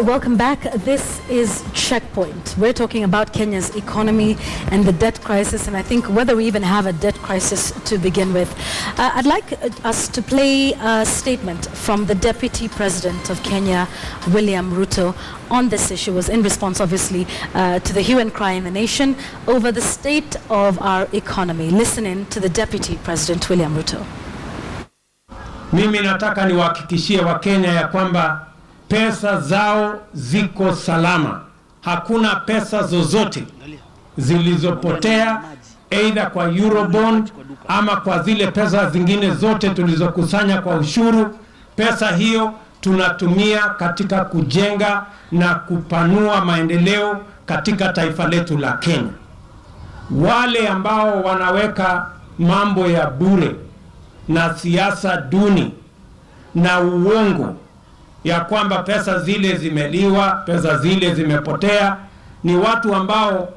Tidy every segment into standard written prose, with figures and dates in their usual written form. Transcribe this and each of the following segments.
welcome back. This is Checkpoint. We're talking about Kenya's economy and the debt crisis, and I think whether we even have a debt crisis to begin with. I'd like us to play a statement from the Deputy President of Kenya, William Ruto, on this issue. It was in response, obviously, to the hue and cry in the nation over the state of our economy. Listen in to the Deputy President, William Ruto. Mimi nataka niwahakikishie Wakenya ya kwamba pesa zao ziko salama. Hakuna pesa zozote zilizopotea either kwa Eurobond ama kwa zile pesa zingine zote tulizokusanya kwa ushuru. Pesa hiyo tunatumia katika kujenga na kupanua maendeleo katika taifa letu la Kenya. Wale ambao wanaweka mambo ya bure na siasa duni na uongo ya kwamba pesa zile zimeliwa, pesa zile zimepotea, ni watu ambao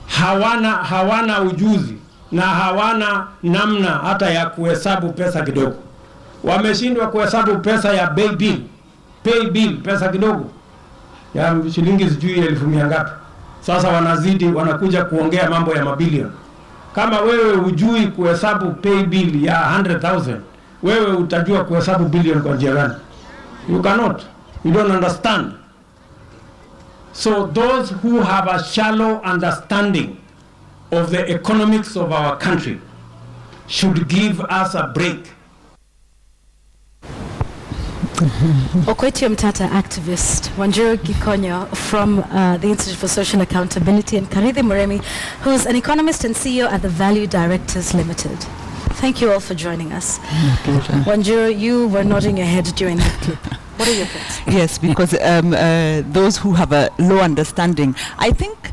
hawana ujuzi na hawana namna hata ya kuhesabu pesa kidogo. Wameshindwa kuhesabu pesa ya pay bill, pesa kidogo ya shilingi sijui 1,000 ngapi. Sasa wanakuja kuongea mambo ya mabilioni. Kama wewe hujui kuhesabu pay bill ya 100,000, wewe utajua kuhesabu billion kwa njia gani? You cannot. You don't understand. So those who have a shallow understanding of the economics of our country should give us a break. Okwetio Mtata activist, Wanjiru Gikonyo from the Institute for Social Accountability, and Karithi Muremi, who's an economist and CEO at the Value Directors Limited. Thank you all for joining us. Wanjiru, you were nodding your head during that clip. What are your thoughts? Yes, because those who have a low understanding, I think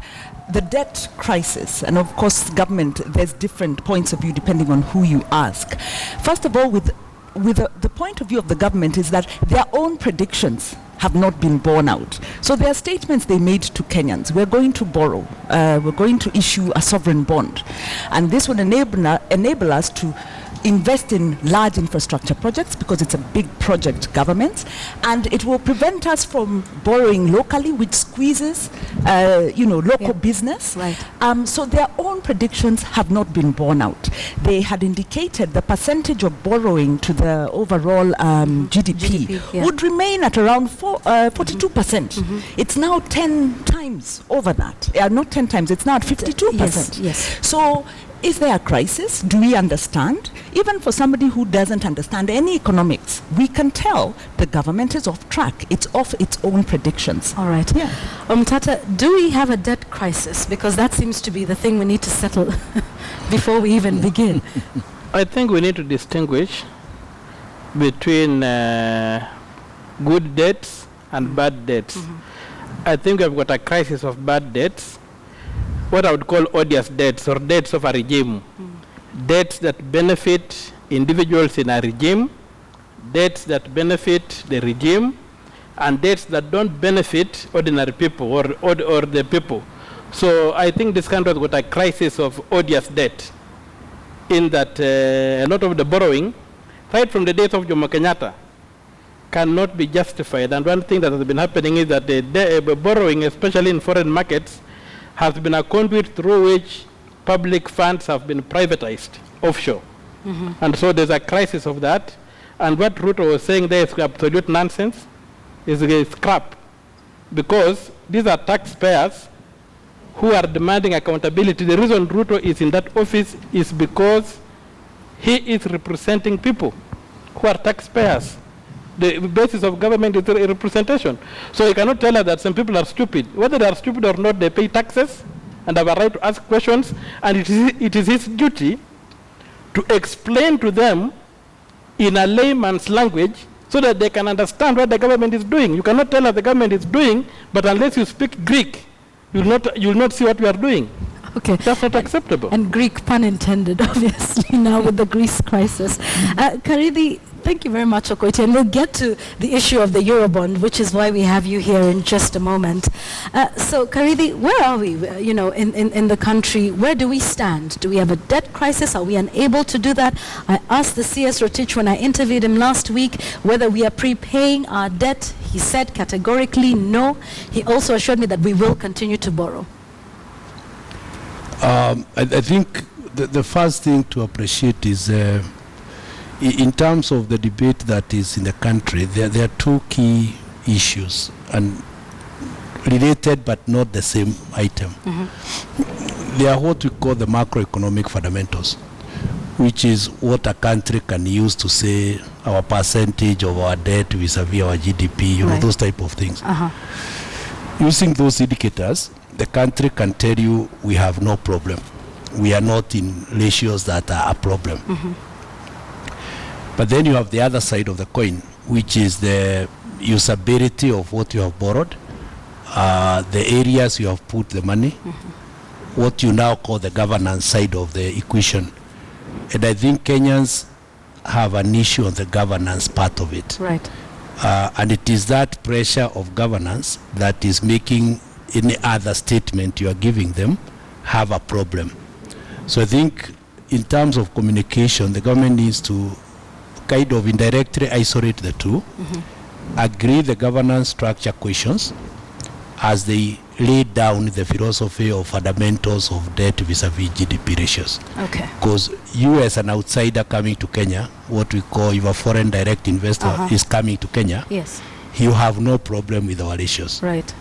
the debt crisis, and of course government, there's different points of view depending on who you ask. First of all, with the point of view of the government is that their own predictions have not been borne out. So there are statements they made to Kenyans. We're going to borrow. We're going to issue a sovereign bond. And this would enable us to invest in large infrastructure projects because it's a big project government, and it will prevent us from borrowing locally, which squeezes local business. Right. So their own predictions have not been borne out. They had indicated the percentage of borrowing to the overall GDP would remain at around 42%. It's now 10 times over that. Not 10 times, it's now at 52%. Yes. So is there a crisis? Do we understand? Even for somebody who doesn't understand any economics, we can tell the government is off track. It's off its own predictions. All right. Yeah. Tata, do we have a debt crisis? Because that seems to be the thing we need to settle before we even begin. I think we need to distinguish between good debts and bad debts. I think we've got a crisis of bad debts, what I would call odious debts or debts of a regime. Debts that benefit individuals in a regime, debts that benefit the regime, and debts that don't benefit ordinary people or the people. So I think this country has got a crisis of odious debt in that a lot of the borrowing, right from the days of Jomo Kenyatta, cannot be justified. And one thing that has been happening is that the borrowing, especially in foreign markets, has been a conduit through which public funds have been privatized offshore. And so there's a crisis of that. And what Ruto was saying there is absolute nonsense, is crap. Because these are taxpayers who are demanding accountability. The reason Ruto is in that office is because he is representing people who are taxpayers. The basis of government is representation. So you cannot tell us that some people are stupid. Whether they are stupid or not, they pay taxes and have a right to ask questions, and it is his duty to explain to them in a layman's language so that they can understand what the government is doing. You cannot tell us the government is doing, but unless you speak Greek, you will not see what we are doing. Okay. That's not acceptable. And Greek, pun intended, obviously, now with the Greece crisis. Karithi, Thank you very much, Okoiti. And we'll get to the issue of the Eurobond, which is why we have you here in just a moment. So, Karithi, where are we, in the country? Where do we stand? Do we have a debt crisis? Are we unable to do that? I asked the CS Rotich when I interviewed him last week whether we are prepaying our debt. He said categorically no. He also assured me that we will continue to borrow. I think the first thing to appreciate is in terms of the debate that is in the country, there are two key issues and related but not the same item. They are what we call the macroeconomic fundamentals, which is what a country can use to say our percentage of our debt vis-a-vis our GDP, Right. those type of things. Using those indicators, the country can tell you we have no problem. We are not in ratios that are a problem. But then you have the other side of the coin, which is the usability of what you have borrowed, the areas you have put the money, what you now call the governance side of the equation. And I think Kenyans have an issue on the governance part of it. Right. And it is that pressure of governance that is making any other statement you are giving them have a problem. So I think in terms of communication, the government needs to kind of indirectly isolate the two, agree the governance structure questions as they lay down the philosophy of fundamentals of debt vis-a-vis GDP ratios. Okay. Because you as an outsider coming to Kenya, what we call if a foreign direct investor is coming to Kenya, Yes. you have no problem with our ratios. Right.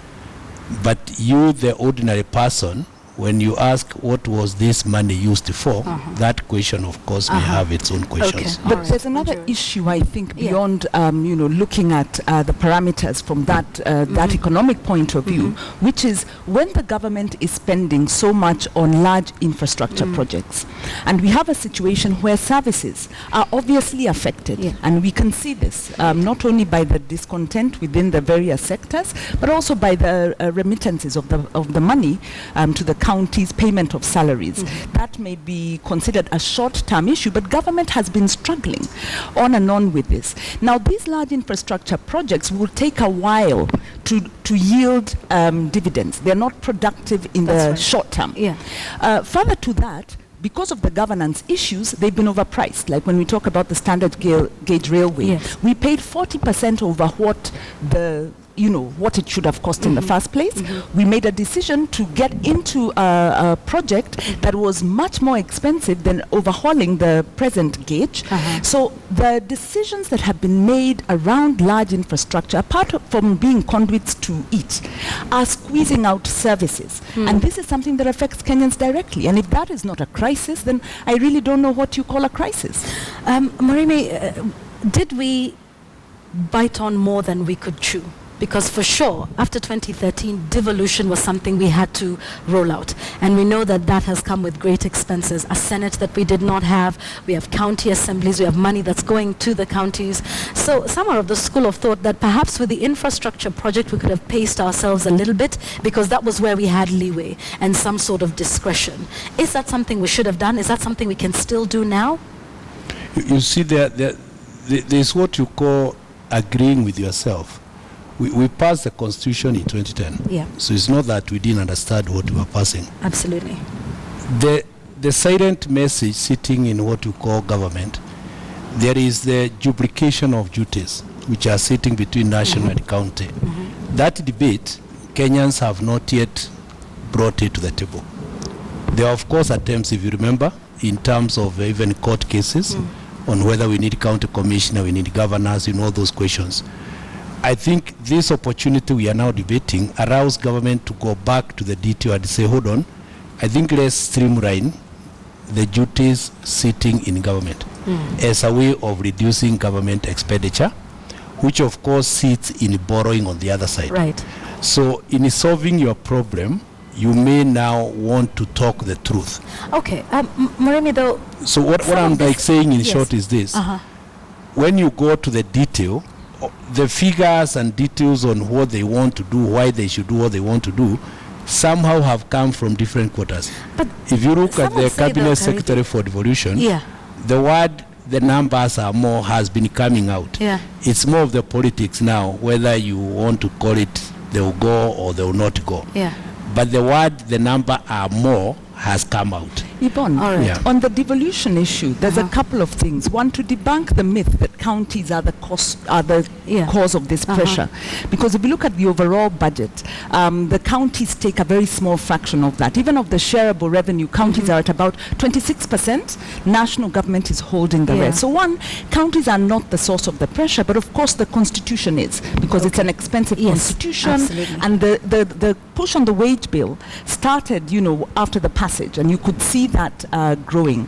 But you, the ordinary person, when you ask what was this money used for, that question, of course, may have its own questions. Okay. But All right. there's another Enjoy. issue, I think, Yeah. beyond looking at the parameters from that that economic point of view, which is when the government is spending so much on large infrastructure projects, and we have a situation where services are obviously affected, Yeah. and we can see this not only by the discontent within the various sectors, but also by the remittances of the money to the counties, payment of salaries. That may be considered a short-term issue, but government has been struggling on and on with this. Now, these large infrastructure projects will take a while to yield dividends. They're not productive in That's the right. short term. Yeah. Further to that, because of the governance issues, they've been overpriced. Like when we talk about the standard gauge railway, Yes. we paid 40% over what what it should have cost in the first place. We made a decision to get into a project that was much more expensive than overhauling the present gauge. So the decisions that have been made around large infrastructure, apart from being conduits to it, are squeezing out services. And this is something that affects Kenyans directly. And if that is not a crisis, then I really don't know what you call a crisis. Marimi, did we bite on more than we could chew? Because for sure, after 2013, devolution was something we had to roll out. And we know that that has come with great expenses. A Senate that we did not have. We have county assemblies. We have money that's going to the counties. So some are of the school of thought that perhaps with the infrastructure project, we could have paced ourselves a little bit because that was where we had leeway and some sort of discretion. Is that something we should have done? Is that something we can still do now? You see, there's what you call agreeing with yourself. We passed the Constitution in 2010. Yeah. So it's not that we didn't understand what we were passing. Absolutely. The silent message sitting in what you call government, there is the duplication of duties, which are sitting between national and county. That debate, Kenyans have not yet brought it to the table. There are, of course, attempts, if you remember, in terms of even court cases on whether we need county commissioner, we need governors, all those questions. I think this opportunity we are now debating allows government to go back to the detail and say, hold on, I think let's streamline the duties sitting in government as a way of reducing government expenditure, which of course sits in borrowing on the other side. Right. So in solving your problem, you may now want to talk the truth. Okay. Marimi, though. So what Some I'm of this- like saying in yes. short is this. When you go to the detail, the figures and details on what they want to do, why they should do what they want to do, somehow have come from different quarters. But if you look some at would the say Cabinet that, Secretary for Devolution, Yeah. the word the numbers are more has been coming out. Yeah. It's more of the politics now, whether you want to call it they will go or they will not go. Yeah. But the word, the number are more, has come out. Yvonne, All right. Yeah. on the devolution issue, there's a couple of things. One, to debunk the myth that counties are the cause of this pressure. Because if you look at the overall budget, the counties take a very small fraction of that. Even of the shareable revenue, counties are at about 26%. National government is holding the rest. So one, counties are not the source of the pressure, but of course the constitution is, because it's an expensive constitution. Absolutely. And the push on the wage bill started, after the passage, and you could see that growing.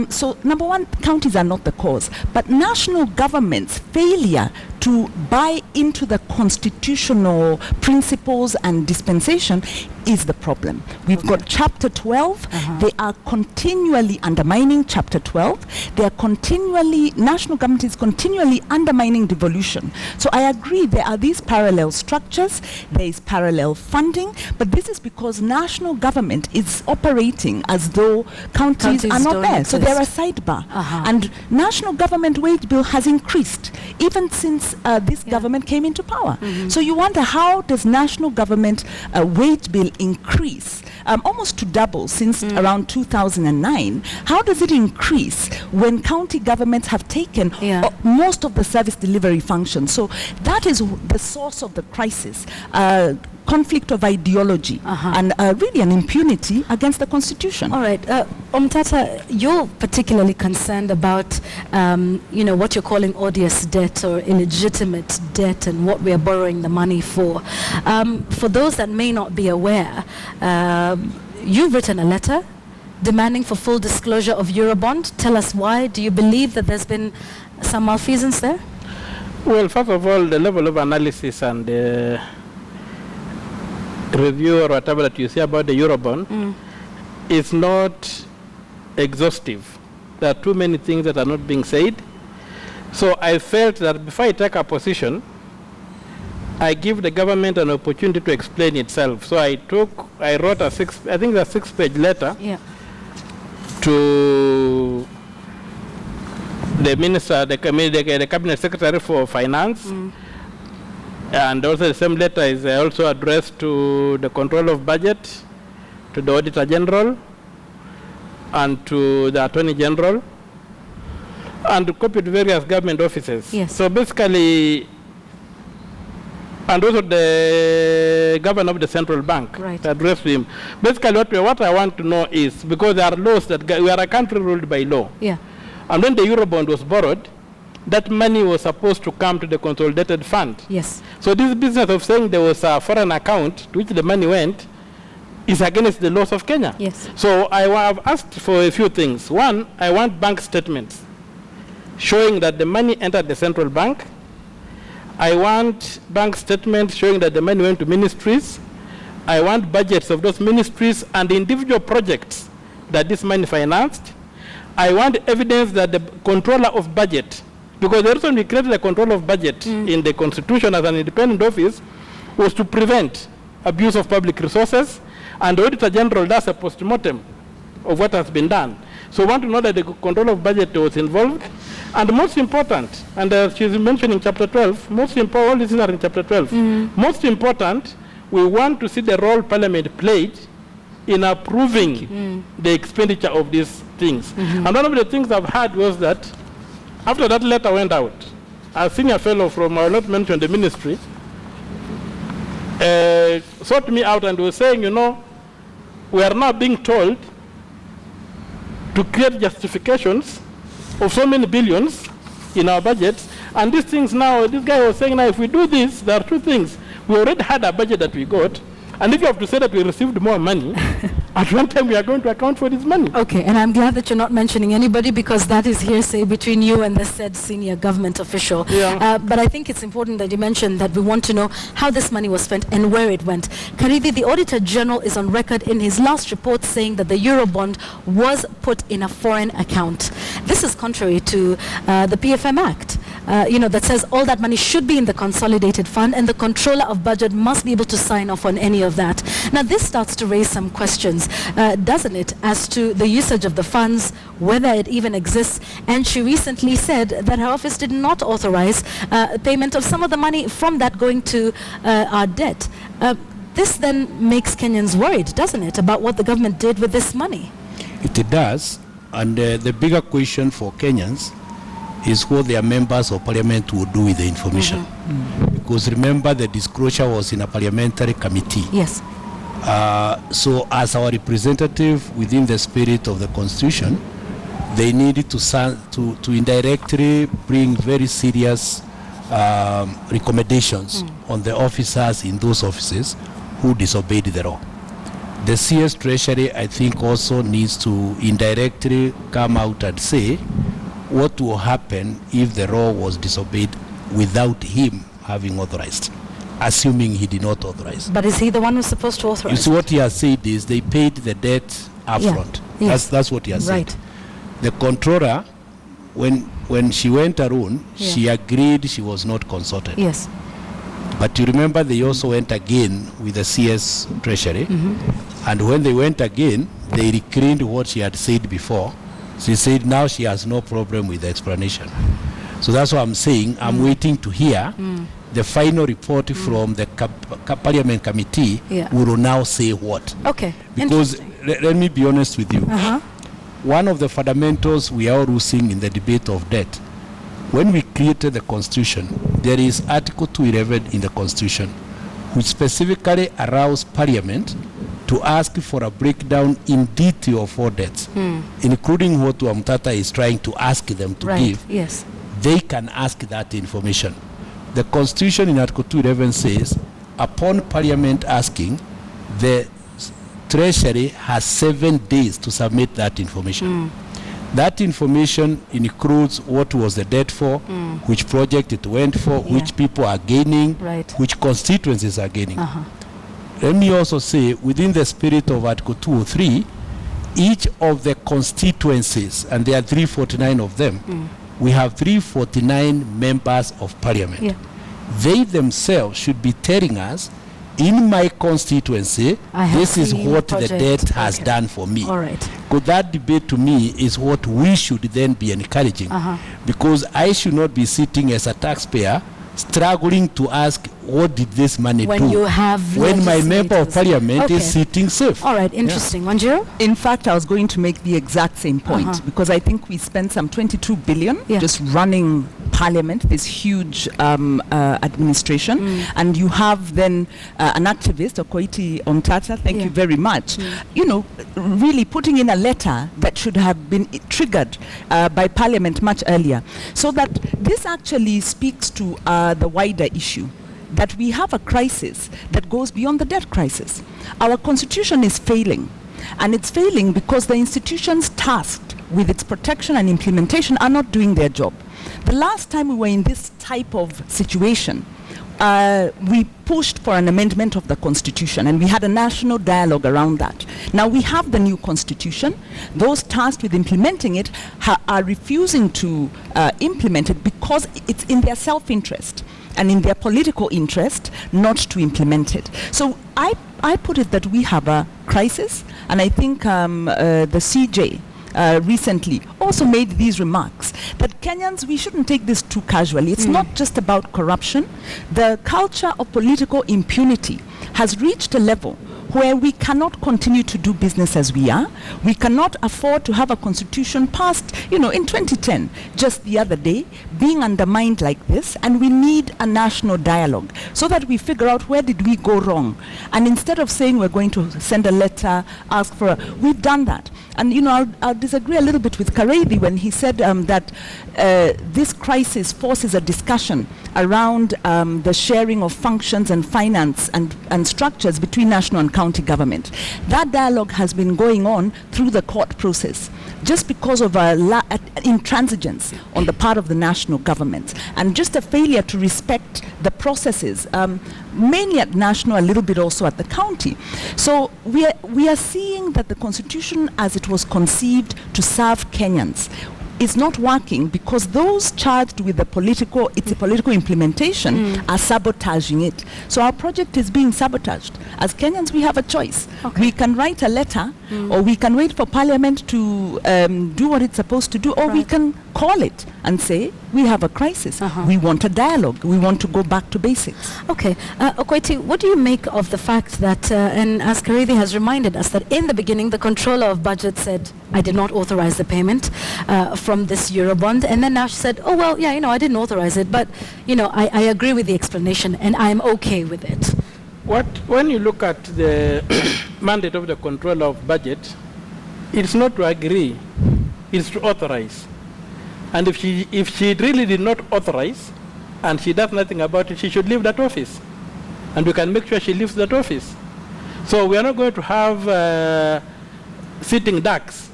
So number one, counties are not the cause, but national government's failure to buy into the constitutional principles and dispensation is the problem. We've got Chapter 12. They are continually undermining Chapter 12. They are national government is continually undermining devolution. So I agree, there are these parallel structures, there is parallel funding, but this is because national government is operating as though counties are not don't there. exist. So they're a sidebar. And national government wage bill has increased even since this government came into power. So you wonder, how does national government wage bill increase almost to double since around 2009? How does it increase when county governments have taken most of the service delivery functions? So that is the source of the crisis. Conflict of ideology and really an impunity against the constitution. All right, Omtata, you're particularly concerned about, what you're calling odious debt or illegitimate debt and what we are borrowing the money for. For those that may not be aware, you've written a letter demanding for full disclosure of Eurobond. Tell us why. Do you believe that there's been some malfeasance there? Well, first of all, the level of analysis and review or whatever that you say about the Eurobond is not exhaustive. There are too many things that are not being said. So I felt that before I take a position, I give the government an opportunity to explain itself. So I wrote a 6-page letter to the minister, the cabinet secretary for finance. And also the same letter is also addressed to the control of budget, to the auditor general, and to the attorney general, and copied various government offices. Yes. So basically, and also the governor of the central bank, Right. addressed him. Basically, what I want to know is, because there are laws that we are a country ruled by law. Yeah. And when the Eurobond was borrowed, that money was supposed to come to the consolidated fund. Yes. So this business of saying there was a foreign account to which the money went is against the laws of Kenya. Yes. So I have asked for a few things. One, I want bank statements showing that the money entered the central bank. I want bank statements showing that the money went to ministries. I want budgets of those ministries and individual projects that this money financed. I want evidence that the controller of budget, because the reason we created the control of budget in the constitution as an independent office was to prevent abuse of public resources, and the auditor general does a post-mortem of what has been done. So we want to know that the control of budget was involved. And most important, and she's mentioning chapter 12, most important, all these are in chapter 12. Most important, we want to see the role parliament played in approving the expenditure of these things. And one of the things I've heard was that after that letter went out, a senior fellow from, I will not mention the ministry, sought me out and was saying, we are now being told to create justifications of so many billions in our budgets. And these things now, this guy was saying, now if we do this, there are two things. We already had a budget that we got, and if you have to say that we received more money, at one time we are going to account for this money. Okay, and I'm glad that you're not mentioning anybody, because that is hearsay between you and the said senior government official. Yeah. But I think it's important that you mention that we want to know how this money was spent and where it went. Karithi, the Auditor General is on record in his last report saying that the Eurobond was put in a foreign account. This is contrary to the PFM Act. that says all that money should be in the consolidated fund, and the controller of budget must be able to sign off on any of that. Now, this starts to raise some questions, doesn't it, as to the usage of the funds, whether it even exists. And she recently said that her office did not authorize payment of some of the money from that going to our debt. This then makes Kenyans worried, doesn't it, about what the government did with this money? It does. And the bigger question for Kenyans is what their members of parliament will do with the information. Because remember, the disclosure was in a parliamentary committee. Yes. So as our representative within the spirit of the constitution, they needed to indirectly bring very serious recommendations on the officers in those offices who disobeyed the law. The CS Treasury, I think, also needs to indirectly come out and say what will happen if the law was disobeyed without him having authorized, assuming he did not authorize. But is he the one who's supposed to authorize? You see, what he has said is they paid the debt up front. Yes. That's what he has Right. said. The controller, when she went alone, she agreed she was not consulted. Yes. But you remember they also went again with the CS Treasury, and when they went again, they recreated what she had said before. She said now she has no problem with the explanation. So that's what I'm saying. I'm waiting to hear the final report from the Parliament Committee. Will now say what. Okay. Because let me be honest with you. One of the fundamentals we are losing in the debate of debt, when we created the Constitution, there is Article 211 in the Constitution, which specifically allows Parliament to ask for a breakdown in detail of all debts, including what Wamtata is trying to ask them to give. Yes. They can ask that information. The Constitution in Article 211 says, upon Parliament asking, the Treasury has 7 days to submit that information. That information includes what was the debt for, which project it went for, which people are gaining, which constituencies are gaining. Let me also say, within the spirit of Article 203, each of the constituencies, and there are 349 of them, we have 349 members of parliament. They themselves should be telling us, in my constituency, this is what the debt has done for me. All right. Because that debate to me is what we should then be encouraging. Because I should not be sitting as a taxpayer struggling to ask, what did this money when do? You have when my member of parliament okay. is sitting safe. All right, interesting. Wanjiru? In fact, I was going to make the exact same point because I think we spent some 22 billion just running parliament, this huge administration, and you have then an activist, Okoiti Omtata, thank you very much, you know, really putting in a letter that should have been triggered by parliament much earlier. So that this actually speaks to the wider issue, that we have a crisis that goes beyond the debt crisis. Our constitution is failing, and it's failing because the institutions tasked with its protection and implementation are not doing their job. The last time we were in this type of situation, we pushed for an amendment of the constitution, and we had a national dialogue around that. Now we have the new constitution. Those tasked with implementing it are refusing to implement it because it's in their self-interest and in their political interest not to implement it. So I put it that we have a crisis, and I think the CJ recently also made these remarks that Kenyans, we shouldn't take this too casually. It's not just about corruption. The culture of political impunity has reached a level where we cannot continue to do business as we are. We cannot afford to have a constitution passed, you know, in 2010, just the other day, being undermined like this, and we need a national dialogue so that we figure out where did we go wrong. And instead of saying we're going to send a letter, ask for we've done that. And, you know, I'll disagree a little bit with Kareithi when he said that this crisis forces a discussion around the sharing of functions and finance and structures between national and county government. That dialogue has been going on through the court process just because of intransigence on the part of the national government and just a failure to respect the processes, mainly at national, a little bit also at the county. So we are seeing that the constitution as it was conceived to serve Kenyans is not working because those charged with the political, it's a political implementation, are sabotaging it. So our project is being sabotaged. As Kenyans, we have a choice. We can write a letter, or we can wait for Parliament to do what it's supposed to do, or we can call it and say, we have a crisis. We want a dialogue. We want to go back to basics. Okay. Okweti, what do you make of the fact that, and as Karithi has reminded us, that in the beginning, the Controller of Budget said, I did not authorize the payment from this Eurobond. And then now she said, oh, well, yeah, I didn't authorize it, but, I agree with the explanation and I'm okay with it. When you look at the mandate of the Controller of Budget, it's not to agree, it's to authorize. And if she really did not authorize and she does nothing about it, she should leave that office. And we can make sure she leaves that office. So we are not going to have sitting ducks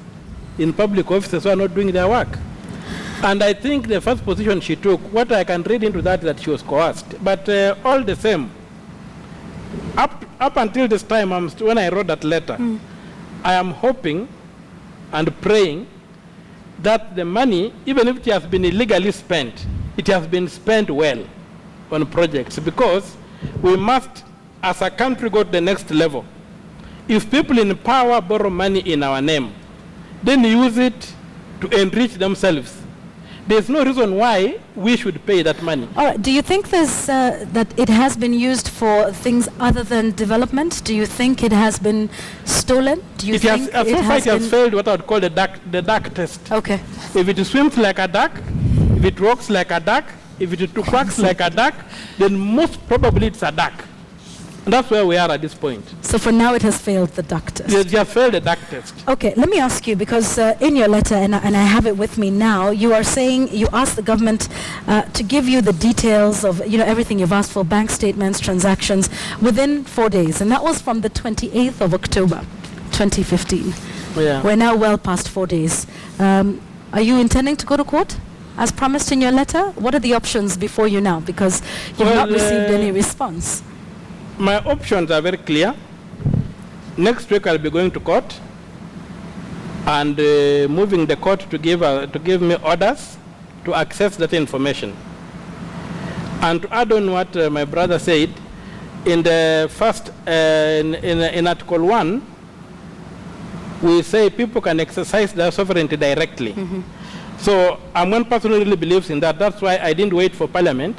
in public offices who are not doing their work. And I think the first position she took, what I can read into that is that she was coerced. But all the same, up until this time, when I wrote that letter, I am hoping and praying that the money, even if it has been illegally spent, it has been spent well on projects, because we must, as a country, go to the next level. If people in power borrow money in our name, then use it to enrich themselves, there's no reason why we should pay that money. All right. Do you think that it has been used for things other than development? Do you think it has been stolen? Do you think so far it has failed what I would call the duck test. Okay. If it swims like a duck, if it walks like a duck, if it quacks like a duck, then most probably it's a duck. And that's where we are at this point. So for now, it has failed the duck test. It has failed the duck test. Okay, let me ask you, because in your letter, and I have it with me now, you are saying you asked the government to give you the details of everything you've asked for, bank statements, transactions, within 4 days. And that was from the 28th of October, 2015. Yeah. We're now well past 4 days. Are you intending to go to court? As promised in your letter? What are the options before you now? Because you've not received any response. My options are very clear. Next week I'll be going to court and moving the court to give me orders to access that information. And to add on what my brother said, in the first, in Article 1, we say people can exercise their sovereignty directly. So I'm one person who really believes in that. That's why I didn't wait for Parliament.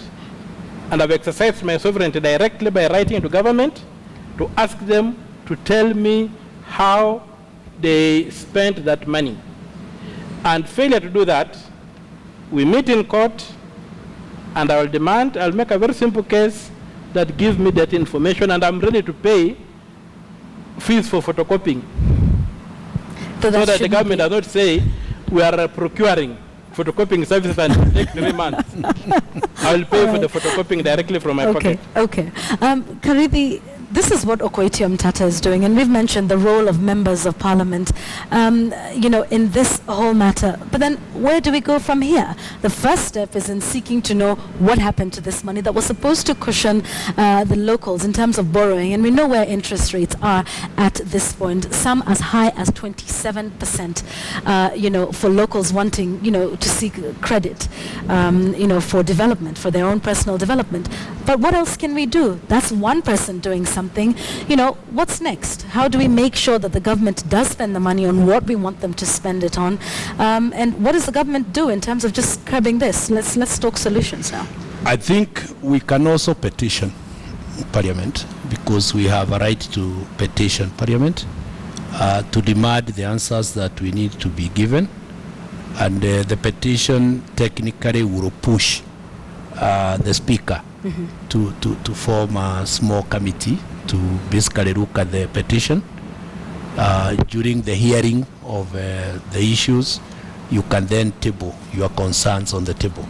And I've exercised my sovereignty directly by writing to government to ask them to tell me how they spent that money. And failure to do that, we meet in court, and I'll make a very simple case that gives me that information, and I'm ready to pay fees for photocopying. So that the government does not say we are procuring photocopying services and take 3 months. I will pay for the photocopying directly from my pocket. Okay. Karithi, this is what Okweti Mtata is doing, and we've mentioned the role of members of parliament, in this whole matter. But then where do we go from here? The first step is in seeking to know what happened to this money that was supposed to cushion the locals in terms of borrowing, and we know where interest rates are at this point, some as high as 27%, for locals wanting, to seek credit, for development, for their own personal development. But what else can we do? That's one person doing something. What's next? How do we make sure that the government does spend the money on what we want them to spend it on? And what does the government do in terms of just curbing this? Let's talk solutions now. I think we can also petition Parliament, because we have a right to petition Parliament to demand the answers that we need to be given. And the petition technically will push the Speaker to form a small committee to basically look at the petition. During the hearing of the issues, you can then table your concerns on the table.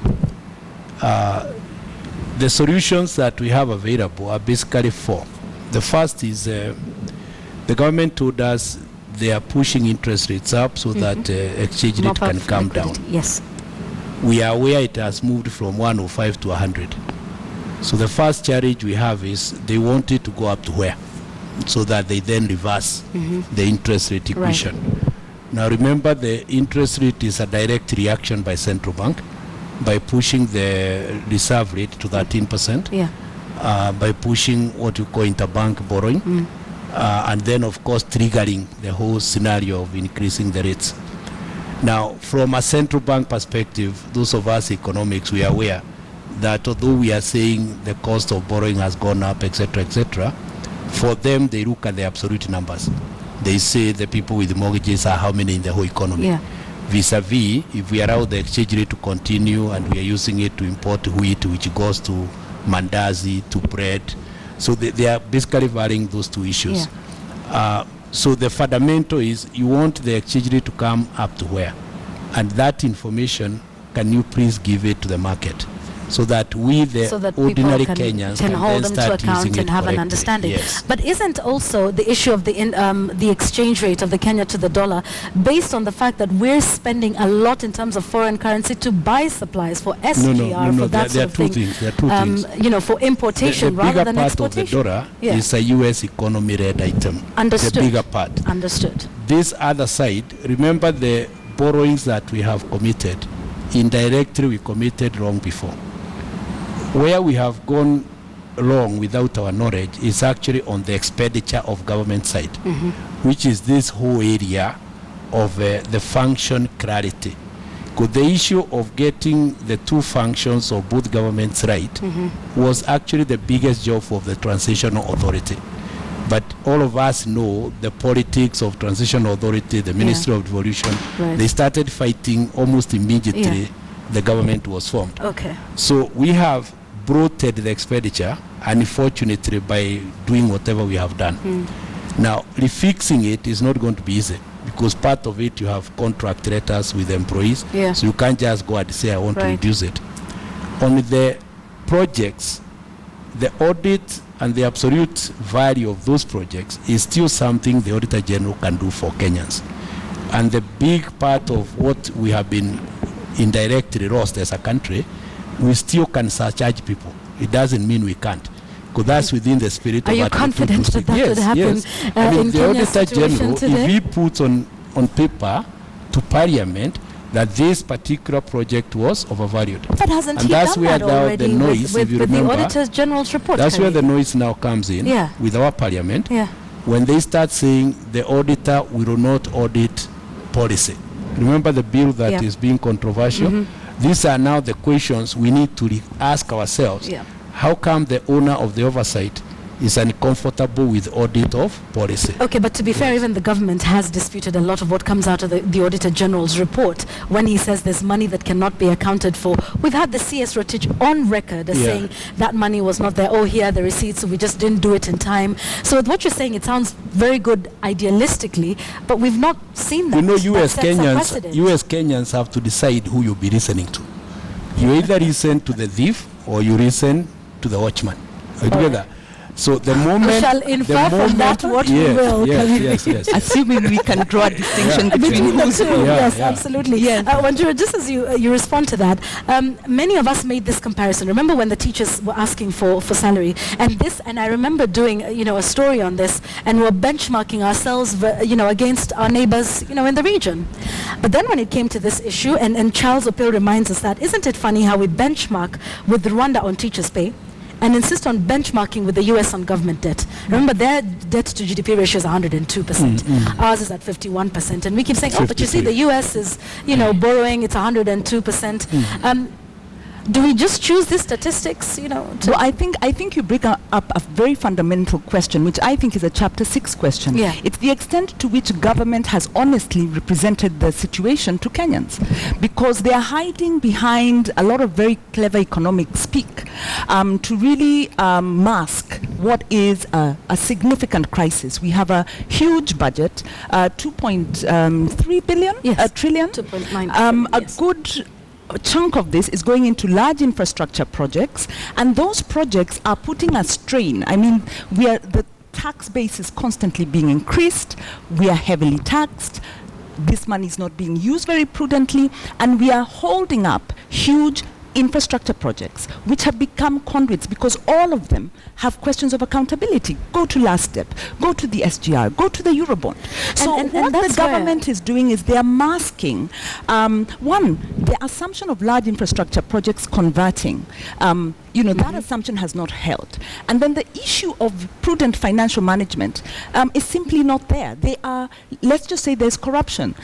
The solutions that we have available are basically 4. The first is the government told us they are pushing interest rates up so that exchange rate can come down. Yes. We are aware it has moved from 105 to 100. So the first challenge we have is they want it to go up to where? So that they then reverse the interest rate equation. Now remember, the interest rate is a direct reaction by central bank by pushing the reserve rate to 13%, Yeah. by pushing what you call interbank borrowing, and then of course triggering the whole scenario of increasing the rates. Now, from a central bank perspective, those of us economics, we are aware that although we are saying the cost of borrowing has gone up, etc., for them, they look at the absolute numbers. They say the people with mortgages are how many in the whole economy. Yeah. Vis-a-vis, if we allow the exchange rate to continue and we are using it to import wheat, which goes to mandazi, to bread. So they are basically varying those two issues. Yeah. So the fundamental is you want the exchange rate to come up to where? And that information, can you please give it to the market? So that we, the So that ordinary people Kenyans, can hold then them to start account using and it have an correctly. understanding. Yes. But isn't also the issue of the exchange rate of the Kenya to the dollar based on the fact that we're spending a lot in terms of foreign currency to buy supplies for SGR, for that there sort are of two thing? things. There are two things. You know, for importation The rather bigger than part exportation. of the dollar Yeah. is a U.S. economy-led item. Understood. The bigger part. Understood. This other side, remember the borrowings that we have committed, indirectly we committed long before. Where we have gone wrong without our knowledge is actually on the expenditure of government side, which is this whole area of the function clarity. Because the issue of getting the two functions of both governments right was actually the biggest job of the transitional authority. But all of us know the politics of transitional authority, the Ministry of Devolution. Right. They started fighting almost immediately Yeah. the government was formed. Okay. So we have bloated the expenditure, unfortunately, by doing whatever we have done. Now, refixing it is not going to be easy because part of it you have contract letters with employees, Yeah. so you can't just go and say I want to Right. reduce it. On the projects, the audit and the absolute value of those projects is still something the Auditor General can do for Kenyans. And the big part of what we have been indirectly lost as a country, we still can surcharge people. It doesn't mean we can't, because that's within the spirit Are of you Article confident that 226. that could happen, Yes. I mean, in the Kenya's Auditor situation General, today? if he puts on paper to Parliament that this particular project was overvalued. But hasn't And he that's done where that now already the noise, with if you the remember, Auditor General's report? that's where Kari? the noise now comes in Yeah. with our Parliament. Yeah. When they start saying the auditor will not audit policy. Remember the bill that is Yeah. being controversial? These are now the questions we need to ask ourselves. Yeah. How come the owner of the oversight is uncomfortable with audit of policy? Okay, but to be fair, even the government has disputed a lot of what comes out of the Auditor General's report when he says there's money that cannot be accounted for. We've had the CS Rotich on record as Yeah. saying that money was not there. Oh, here are the receipts, so we just didn't do it in time. So with what you're saying, it sounds very good idealistically, but we've not seen that. You know, That you as sets a precedent. Kenyans have to decide who you'll be listening to. You either listen to the thief or you listen to the watchman. Are you together? So the moment... We shall the infer from that what we yes, will. yes. Assuming we can draw a distinction Between the two, Yeah, yes, yeah. absolutely. Yeah. Wanjura, just as you respond to that, many of us made this comparison. Remember when the teachers were asking for salary, and I remember doing a story on this, and we're benchmarking ourselves against our neighbors in the region. But then when it came to this issue, and Charles Opil reminds us that, isn't it funny how we benchmark with Rwanda on teachers' pay and insist on benchmarking with the US on government debt? Remember, their debt to GDP ratio is 102%. Ours is at 51%. And we keep saying, oh, but you see, the US is, borrowing, it's 102%. Do we just choose these statistics, Well, I think you bring up a very fundamental question, which I think is a Chapter 6 question. Yeah. It's the extent to which government has honestly represented the situation to Kenyans, because they are hiding behind a lot of very clever economic speak to really mask what is a significant crisis. We have a huge budget, 2.3 billion, Yes. trillion. 2.9 A yes. good chunk of this is going into large infrastructure projects, and those projects are putting a strain. I mean, the tax base is constantly being increased. We are heavily taxed. This money is not being used very prudently, and we are holding up huge infrastructure projects which have become conduits because all of them have questions of accountability. Go to last step, go to the SGR, go to the Eurobond. So And what that's the where- government is doing is they are masking, one, the assumption of large infrastructure projects converting. That assumption has not held. And then the issue of prudent financial management is simply not there. They are, let's just say there's corruption.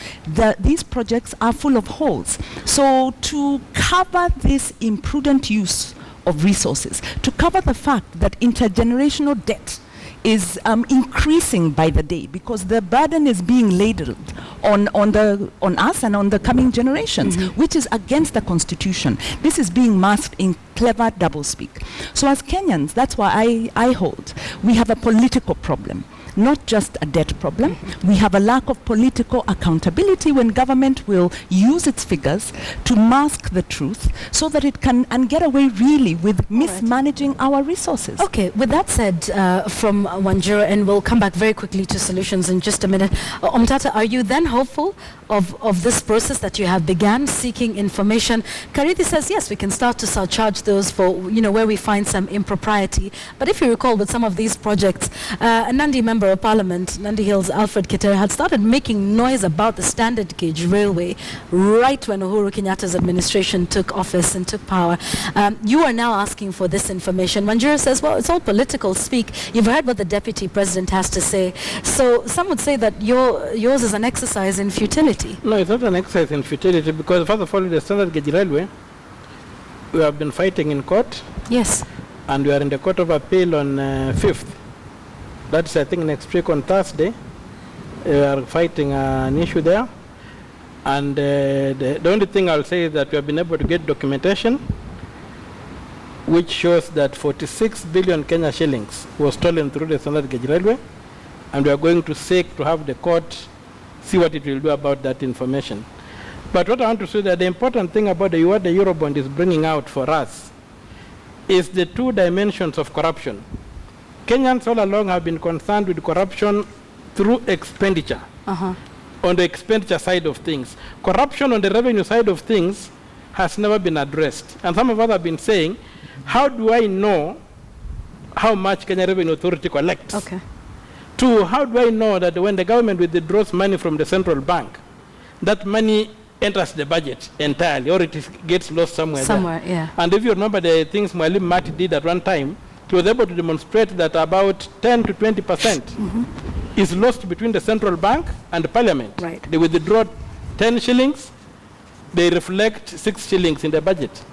These projects are full of holes. So to cover this imprudent use of resources, to cover the fact that intergenerational debt is increasing by the day because the burden is being ladled on us and on the coming generations, which is against the constitution. This is being masked in clever doublespeak. So as Kenyans, that's why I hold, we have a political problem, not just a debt problem. We have a lack of political accountability when government will use its figures to mask the truth so that it can and get away really with mismanaging our resources. Okay, with that said, from Wanjiru, and we'll come back very quickly to solutions in just a minute. Omtata, are you then hopeful of this process that you have began seeking information? Karithi says, yes, we can start to surcharge those for, where we find some impropriety. But if you recall with some of these projects, a Nandi member of Parliament, Nandi Hills, Alfred Kitere, had started making noise about the standard gauge railway right when Uhuru Kenyatta's administration took office and took power. You are now asking for this information. Wanjiru says, well, it's all political speak. You've heard what the deputy president has to say. So some would say that yours is an exercise in futility. No, it's not an exercise in futility because first of all, the standard gauge railway, we have been fighting in court. Yes. And we are in the Court of Appeal on 5th. That's, I think, next week on Thursday. We are fighting an issue there. And the only thing I'll say is that we have been able to get documentation which shows that 46 billion Kenya shillings was stolen through the standard gauge railway. And we are going to seek to have the court see what it will do about that information. But what I want to say that the important thing about what the Eurobond is bringing out for us is the two dimensions of corruption. Kenyans all along have been concerned with corruption through expenditure, on the expenditure side of things. Corruption on the revenue side of things has never been addressed. And some of us have been saying, how do I know how much Kenya Revenue Authority collects? Okay. Two, how do I know that when the government withdraws money from the central bank, that money enters the budget entirely, or gets lost somewhere Somewhere, there? yeah. And if you remember the things Mwalimu Mati did at one time, he was able to demonstrate that about 10 to 20% is lost between the central bank and the parliament. Right. They withdraw 10 shillings, they reflect 6 shillings in the budget.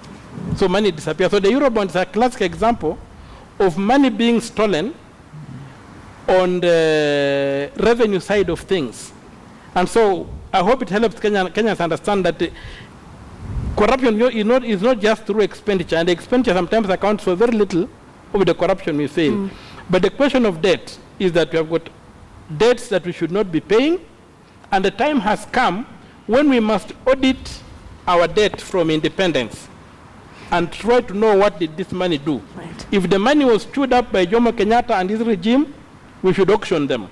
So money disappears. So the Eurobond is a classic example of money being stolen on the revenue side of things. And so I hope it helps Kenyans understand that corruption is not just through expenditure, and the expenditure sometimes accounts for very little of the corruption we see. But the question of debt is that we have got debts that we should not be paying, and the time has come when we must audit our debt from independence and try to know what did this money do. Right. If the money was stood up by Jomo Kenyatta and his regime, we should auction them.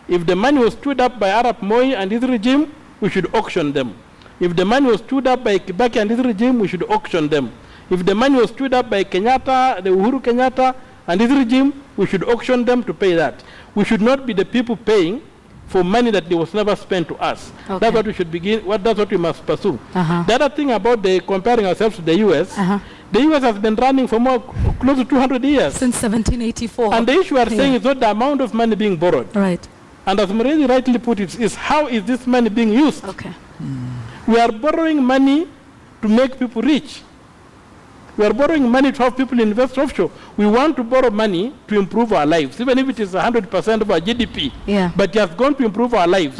If the money was stood up by Arap Moi and his regime, we should auction them. If the money was stood up by Kibaki and his regime, we should auction them. If the money was stood up by Kenyatta, the Uhuru Kenyatta and his regime, we should auction them to pay that. We should not be the people paying for money that was never spent to us. Okay. That's what we should begin, that's what we must pursue. Uh-huh. The other thing about comparing ourselves to the US, the US has been running for close to 200 years. Since 1784. And the issue we are saying is not the amount of money being borrowed. Right. And as Murezi rightly put it, is how is this money being used? Okay. We are borrowing money to make people rich. We are borrowing money to have people invest offshore. We want to borrow money to improve our lives, even if it is 100% of our GDP. Yeah. But it has gone to improve our lives.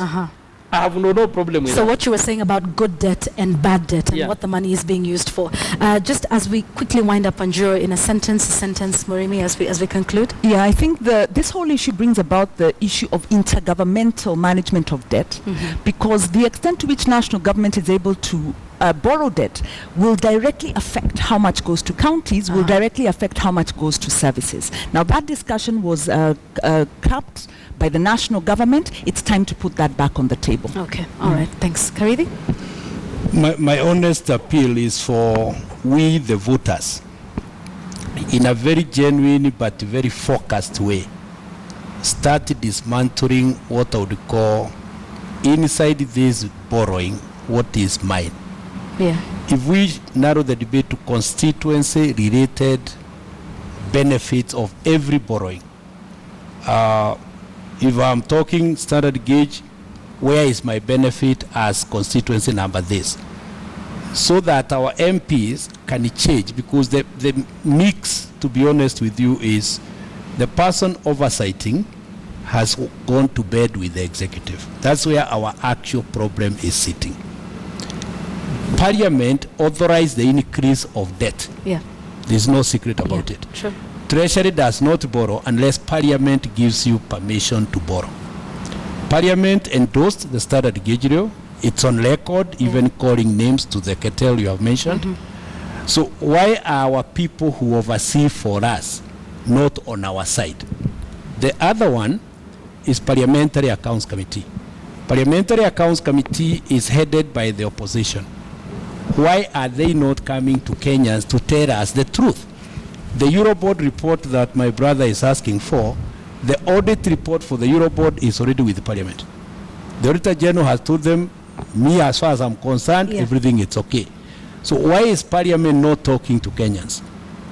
I have no problem with So that. what you were saying about good debt and bad debt and Yeah. what the money is being used for. Just as we quickly wind up on Juro in a sentence, Murimi, as we conclude. Yeah, I think this whole issue brings about the issue of intergovernmental management of debt, because the extent to which national government is able to borrow debt will directly affect how much goes to counties, will directly affect how much goes to services. Now that discussion was capped by the national government. It's time to put that back on the table. Okay, all right, thanks. Karithi? My honest appeal is for we, the voters, in a very genuine but very focused way, start dismantling what I would call inside this borrowing, what is mine. Yeah. If we narrow the debate to constituency-related benefits of every borrowing, if I'm talking standard gauge, where is my benefit as constituency number this? So that our MPs can change, because the mix, to be honest with you, is the person oversighting has gone to bed with the executive. That's where our actual problem is sitting. Parliament authorized the increase of debt. Yeah. There's no secret about it. Sure. Treasury does not borrow unless Parliament gives you permission to borrow. Parliament endorsed the standard gauge law. It's on record, even calling names to the cartel you have mentioned. So why are our people who oversee for us not on our side? The other one is Parliamentary Accounts Committee. Parliamentary Accounts Committee is headed by the opposition. Why are they not coming to Kenyans to tell us the truth? The Euroboard report that my brother is asking for, the audit report for the Euroboard is already with the Parliament. The Auditor General has told them, me as far as I'm concerned, everything is okay. So why is Parliament not talking to Kenyans?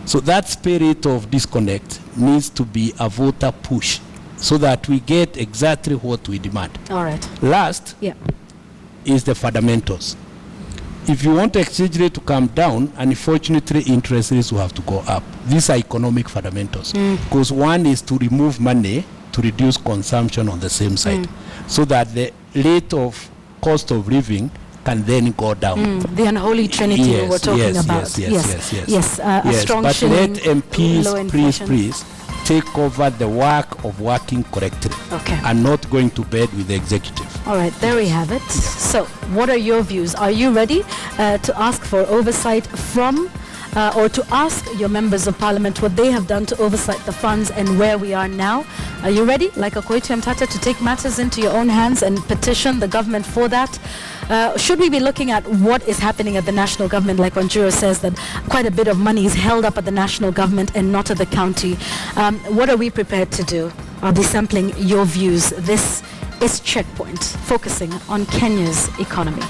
So that spirit of disconnect needs to be a voter push so that we get exactly what we demand. All right. Last is the fundamentals. If you want exchange rate to come down, unfortunately, interest rates will have to go up. These are economic fundamentals. Because one is to remove money to reduce consumption on the same side, so that the rate of cost of living can then go down. The unholy trinity we were talking about. Yes. A strong but shilling, let MPs low inflation. please take over the work of working correctly, and not going to bed with the executive. All right, there we have it. So, what are your views? Are you ready to ask for oversight from, or to ask your members of parliament what they have done to oversight the funds and where we are now? Are you ready, like Koichi Mtata, to take matters into your own hands and petition the government for that? Should we be looking at what is happening at the national government, like Wanjiru says, that quite a bit of money is held up at the national government and not at the county? What are we prepared to do? I'll be sampling your views. This is Checkpoint, focusing on Kenya's economy.